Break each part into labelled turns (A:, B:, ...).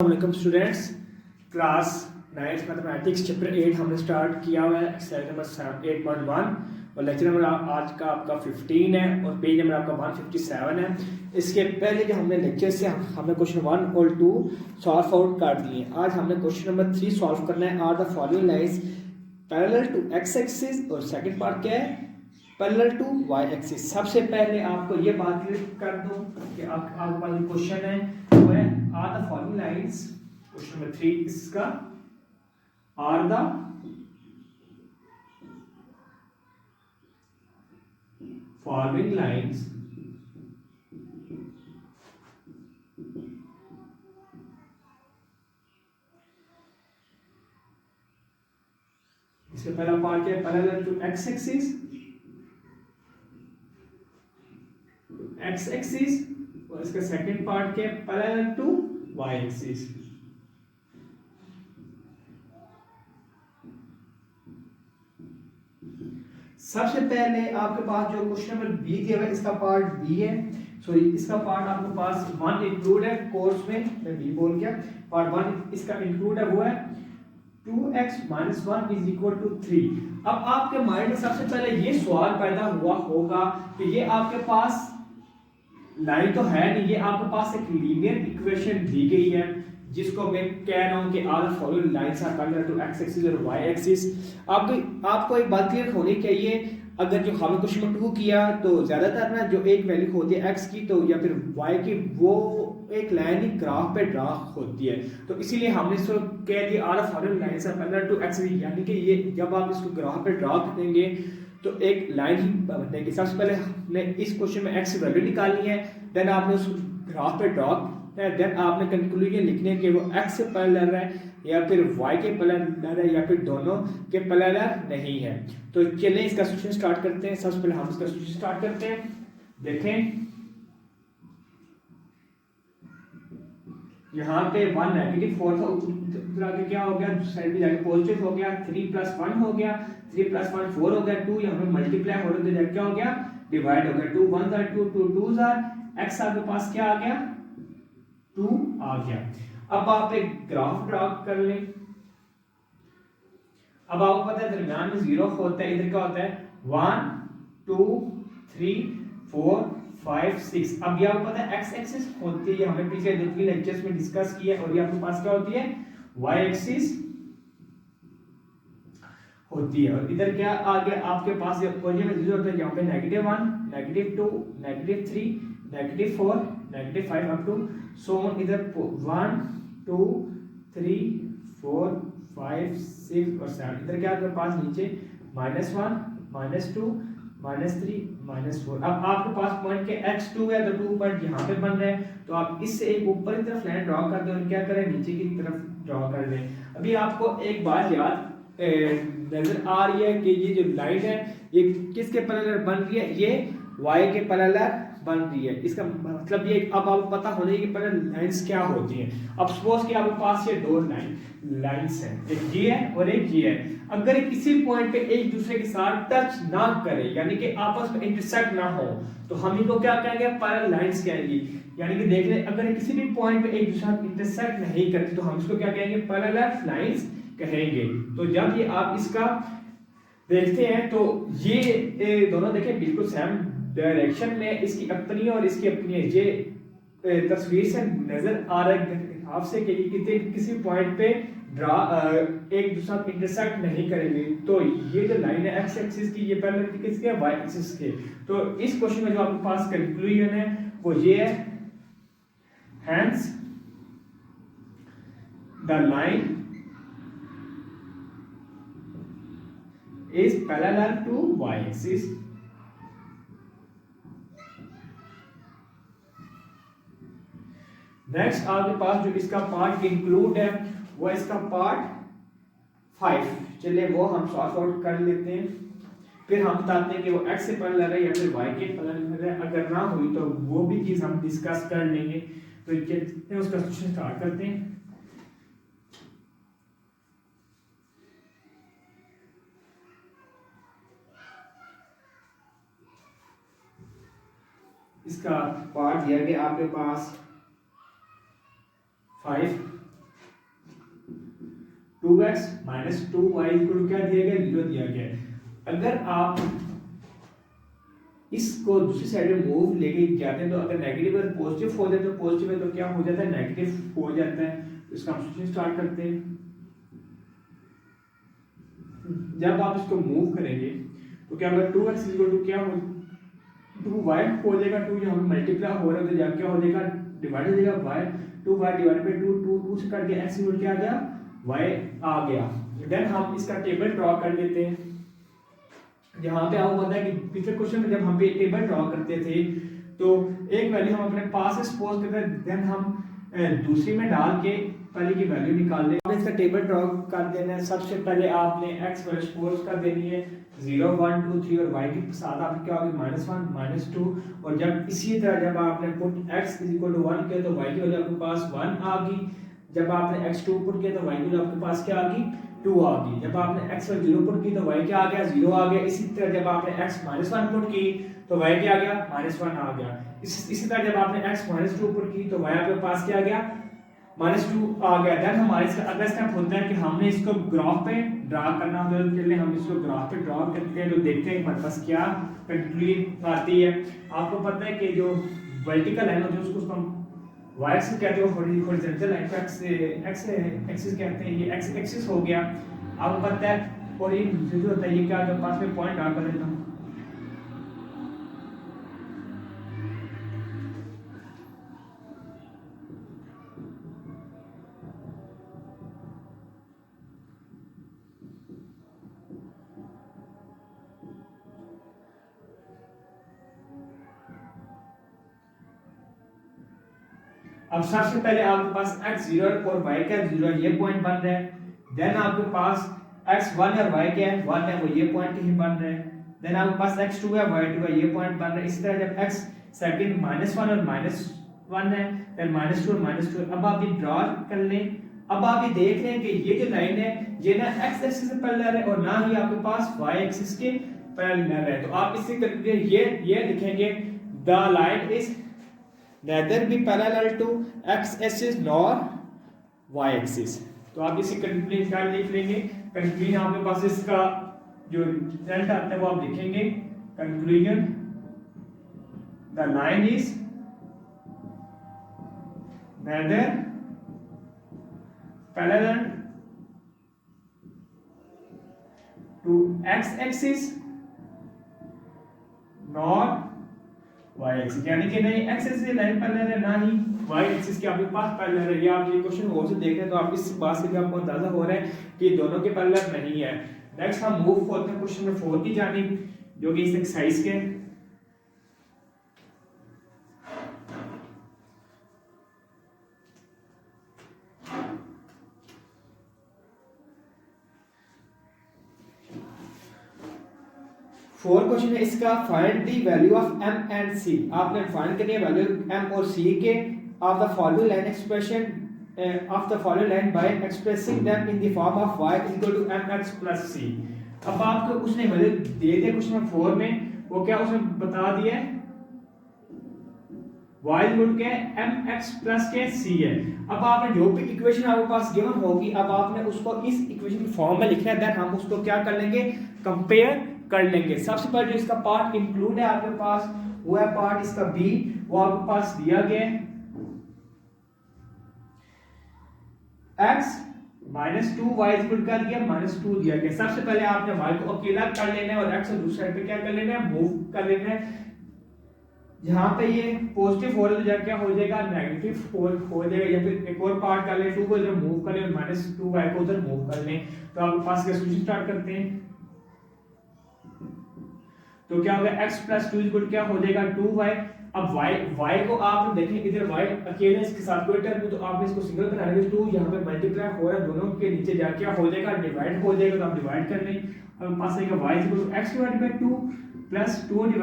A: वालेकुम students, class 9th mathematics chapter 8 हमने start किया हुआ है। एक्सरसाइज नंबर 8.1 और लेक्चर नंबर आज का आपका 15 है और पेज नंबर आपका 157 है। इसके पहले जो हमने लेक्चर से हमने क्वेश्चन 1 और 2 सॉल्व आउट कर दिए। आज हमने क्वेश्चन नंबर 3 सॉल्व करना है। Are the following lines parallel to x axis और सेकंड पार्ट क्या है, पैरेलल टू वाई एक्सिस। सबसे पहले आपको ये बात क्लियर कर दूं कि आपके पास क्वेश्चन है वो है are the following lines. Question number 3 इसका आर द फॉलोइंग लाइंस इसका पहला पार्ट क्या है, पैरेलल टू एक्स एक्सिस और इसका सेकंड पार्ट क्या है, पैरेलल टू वाई एक्सिस। सबसे पहले आपके पास जो क्वेश्चन नंबर बी दिया हुआ है इसका पार्ट बी है। सॉरी, इसका पार्ट आपके पास 1 इंक्लूड है कोर्स में, मैं बी बोल गया। पार्ट 1 इसका इंक्लूड है वो है 2x - 1 = 3। अब आपके माइंड में सबसे पहले ये सवाल पैदा हुआ होगा कि ये आपके पास लाइन तो है नहीं, ये आपके पास एक लीनियर इक्वेशन दी गई है जिसको मैं कह रहा हूं कि are following lines are parallel to x axis और वाई एक्सिस। आपको एक बात क्लियर होनी चाहिए, अगर जो हमने क्वेश्चन नंबर 2 किया तो ज्यादातर ना जो एक वैल्यू होती है एक्स की तो या फिर वाई की, वो एक लाइन ही ग्राफ पे ड्रा होती है। तो इसीलिए हमने इसको कह दिया are following lines are parallel to x, यानी कि ये जब आप इसको ग्राफ पे ड्रा करेंगे तो एक लाइन ही बनेगी। सबसे पहले हमने इस क्वेश्चन में एक्स वैल्यू निकालनी है, देन आपने उस ग्राफ पे ड्रा, देन आपने कंक्लूजन लिखने के वो एक्स से पैरेलल है या फिर वाई के पैरेलल है या फिर दोनों के पैरेलल नहीं है। तो चलिए इसका सॉल्यूशन स्टार्ट करते हैं। सबसे पहले हम इसका सॉल्यूशन स्टार्ट करते हैं। देखें यहाँ पे 1 नेगेटिव 4 था, उधर आगे क्या हो गया, साइड में जाके पॉजिटिव हो गया, 3 + 1 हो गया, 3 + 1 4 हो गया, 2 यहाँ पे मल्टीप्लाई हो रहा है, क्या हो गया, डिवाइड हो गया। 2 1 are 2 2 2s are x आपके पास क्या आ गया, 2 आ गया। अब आप एक ग्राफ ड्रा कर लें। अब आपको पता है दरमियान में 0 होता है, इधर क्या होता है 1 2 3 4 5 6। अब ये आपको पता है x एक्सिस होती है, हमने पिछले 2-3 लेक्चर्स में डिस्कस किया है, और ये आपके पास क्या होती है y एक्सिस होती है। और इधर क्या आ गया आपके पास, ये पोजीशन में 0 होता है, यहाँ पे -1 -2 -3 -4 -5 अप टू सो ऑन। इधर 1 2 3 4 5 6 और 7। इधर क्या आपके पास नीचे -1 -2 -3 -4। अब आपके पास पॉइंट के x2 है तो 2 पॉइंट यहाँ पे बन रहे हैं, तो आप इससे एक ऊपर की तरफ लाइन ड्रॉ कर दें और क्या करें, नीचे की तरफ ड्रॉ कर दें। अभी आपको एक बात याद नजर आ रही है कि ये जो लाइन है ये किसके पैरेलल बन रही है, ये y के पैरेलल बन रही है। इसका मतलब ये अब आपको पता होना चाहिए कि पैरेलल लाइंस क्या होती हैं। अब सपोज कि आपके पास ये दो लाइंस हैं, एक ये है और एक ये है। अगर ये किसी पॉइंट पे एक दूसरे के साथ टच ना करे, यानी कि आपस में इंटरसेक्ट ना हो, तो हम इनको क्या कहेंगे, पैरेलल लाइंस कहेंगे। यानी कि देख ले, अगर ये किसी भी पॉइंट पे एक दूसरे के इंटरसेक्ट नहीं करती तो हम इसको क्या कहेंगे, पैरेलल लाइंस कहेंगे। तो जब ये आप इसका देखते हैं तो ये दोनों देखें बिल्कुल सेम डायरेक्शन में, इसकी अपनी और इसकी अपनी है। ये तस्वीर से नजर आ रहा है आपसे कि किसी पॉइंट पे ड्रा एक दूसरा इंटरसेक्ट नहीं करेंगे। तो ये जो लाइन है एक्स एक्सिस की, ये पैरेलल किसके, वाई एक्सिस के। तो इस क्वेश्चन में जो आपके पास कंक्लूजन है वो ये है, hence the line is parallel to y axis। Next आपके पास जो इसका पार्ट इंक्लूड है वो इसका पार्ट 5। चलिए वो हम सॉल्व आउट कर लेते हैं, फिर हम बताते हैं कि वो x से पैरेलल है या फिर y के पैरेलल है। अगर ना हुई तो वो भी चीज हम डिस्कस कर लेंगे। तो चलिए उसका सॉल्यूशन स्टार्ट करते हैं। इसका पार्ट दिया गया आपके पास 5 2x minus 2y equal to क्या दिया गया, 0 दिया गया है। अगर आप इसको दूसरी साइड में मूव लेके जाते हैं तो अगर नेगेटिव और पॉजिटिव हो जाए तो पॉजिटिव है तो क्या हो जाता है, नेगेटिव हो जाता है। इसका हम सोल्यूशन स्टार्ट करते हैं। जब आप इसको मूव करेंगे तो क्या होगा, 2x इक्वल टू क्या हो, 2y हो जाएगा, 2 यहाँ पे मल्टीप्लाई हो रहा है तो जब क्या हो जाएगा, डिवाइड हो जाएगा y, 2y डिवाइड बाय 2, 2 से कट गया, x इक्वल क्या आ गया, y आ गया। देन हम इसका टेबल ड्रॉ कर लेते हैं। यहाँ पे आपको पता है कि पिछले क्वेश्चन में जब हम पे टेबल ड्रॉ करते थे तो एक वैल्यू हम अपने पास से सपोज करते हैं, देन हम दूसरी में डाल के पहले की वैल्यू निकाल लें। इसका टेबल ड्रॉ कर देना है। सबसे पहले आपने x वैल्यू सपोज कर देनी है 0 1 2 3 और y के साथ आपकी क्या होगी, -1 -2। और जब इसी तरह जब आपने पुट x 1 किया तो y की वैल्यू आपके पास 1 आ गई। जब आपने x2 पुट किया तो y की वैल्यू आपके पास क्या आ गई, 2 आ गई। जब आपने x पर 0 पुट की तो y क्या आ गया, 0 आ गया। इसी तरह जब आपने x -1 पुट की तो y क्या आ गया, -1 आ गया। इसी तरह जब आपने x -2 पुट की तो y आपके पास क्या आ गया, -2 आ गया। देन हमारे इसका अगला स्टेप होता है कि हमने इसको ग्राफ पे ड्रा करना होता है। के लिए हम इसको ग्राफ पे ड्रा करते हैं तो देखते हैं हमारे पास क्या कंक्लूजन आती है। आपको पता है कि जो वर्टिकल लाइन होती है उसको हम y एक्सिस कहते हैं, हॉरिजॉन्टल लाइन को x एक्सिस कहते हैं। ये x एक्सिस हो गया आपको पता है। और ये जो होता है ये क्या होता है, पास में पॉइंट ड्रा कर देता हूं। अब सबसे पहले आपके पास x0 और y का 0 ये पॉइंट बन रहा है। देन आपके पास x1 और y क्या है, 1 है, वो ये पॉइंट कहीं बन रहा है। देन आपके पास x2 है, y2 है, ये पॉइंट बन रहा है। इसी तरह जब x सेकंड -1 और -1 है, देन -2 और -2। अब आप ये ड्रा कर लें। अब आप ये देख रहे हैं कि ये जो लाइन है ये ना x एक्सिस से पैरेलल है और ना ही आपके पास y एक्सिस के पैरेलल है। तो आप इससे करके ये लिखेंगे, the line is neither be parallel to x axis nor y axis। तो आप इसी कंक्लूजन क्या लिख लेंगे, कंक्लूजन आपके पास इसका जो रिजल्ट आता है वो आप लिखेंगे, conclusion the line is neither parallel to x axis nor y axis, यानी कि नहीं x एक्सिस से लाइन पैरेलल है ना ही y एक्सिस के आपके पास पैरेलल है। ये आप ये क्वेश्चन गौर से देख रहे हैं तो आप इस बात से भी आपको अंदाजा हो रहा है कि दोनों के पैरेलल नहीं है। नेक्स्ट हम मूव होते हैं क्वेश्चन नंबर 4 की जानिब, जो कि इस एक्सरसाइज के फोर क्वेश्चन है इसका। Find the value of m and c। आपने फाइंड करनी है वैल्यू m और c के of the following line expression of the following line by expressing them in the form of y mx c। अब आपको उसने वैल्यू दे दिया question number 4 में, वो क्या उसने बता दिया है y के mx के c है। अब आपने जो भी इक्वेशन आपके पास गिवन होगी अब आपने उसको इस इक्वेशन की फॉर्म में लिखना है। देन हम उसको क्या कर लेंगे, कंपेयर कर लेंगे। सबसे पहले जो इसका पार्ट इंक्लूड है आपके पास वो है पार्ट इसका b, वो आपके पास दिया गया है x -2 y क्या दिया, -2 दिया गया। सबसे पहले आपने y को अकेला कर लेना है और x को दूसरी साइड पे क्या कर लेना है, मूव कर लेना है। जहां पे ये पॉजिटिव हो रहा है तो क्या हो जाएगा, नेगेटिव हो जाएगा। या फिर एक और पार्ट कर ले, 2 को इधर मूव कर ले और -2 y को उधर मूव कर ले। तो आपके पास का सॉल्यूशन स्टार्ट करते हैं। तो क्या होगा, x + 2 क्या हो जाएगा 2y। अब y को आप देखें इधर y अकेले इसके साथ कोई टर्म नहीं तो आप इसको सिंगल बना लेंगे। 2 यहाँ पे मल्टीप्लाई हो रहा है, दोनों के नीचे जाके क्या हो जाएगा, डिवाइड हो जाएगा। तो आप डिवाइड कर लें, अब पास आएगा y x / 2 + 2 /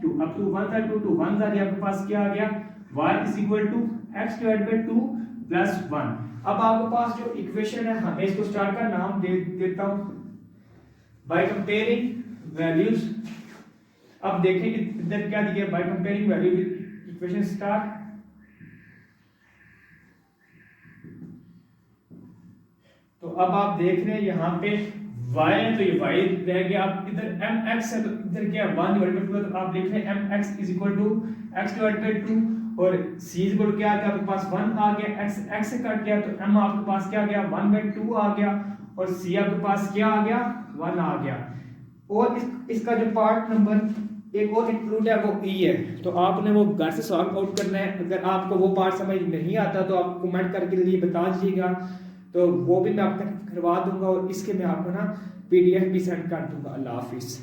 A: 2। अब 2 1 2 2 1 आपके पास क्या आ गया, y = x / 2 + 1। अब आपके पास जो इक्वेशन है हमें इसको स्टार का नाम दे देता हूं बाय कंपेयरिंग वैल्यूज। अब देखें कि इधर क्या दिया, by comparing value equation star तो अब आप देख रहे हैं यहाँ पे y है तो ये y रह गया। अब इधर mx है तो इधर क्या है 1 डिवाइडेड बाय 2, तो आप लिख रहे हैं mx is equal to x divided by 2 और c इज इक्वल क्या आ गया आपके पास 1 आ गया, x से कट गया तो m आपके पास क्या आ गया 1/2 आ गया और c आपके पास क्या आ गया 1 आ गया। और इसका जो पार्ट नंबर एक और इंक्लूड है वो e है, तो आपने वो घर से सॉल्व आउट करना है। अगर आपको वो पार्ट समझ नहीं आता तो आप कमेंट करके लिए बता दीजिएगा, तो वो भी मैं आपको करवा दूंगा और इसके मैं आपको ना PDF भी सेंड कर दूंगा। अल्लाह हाफिज़।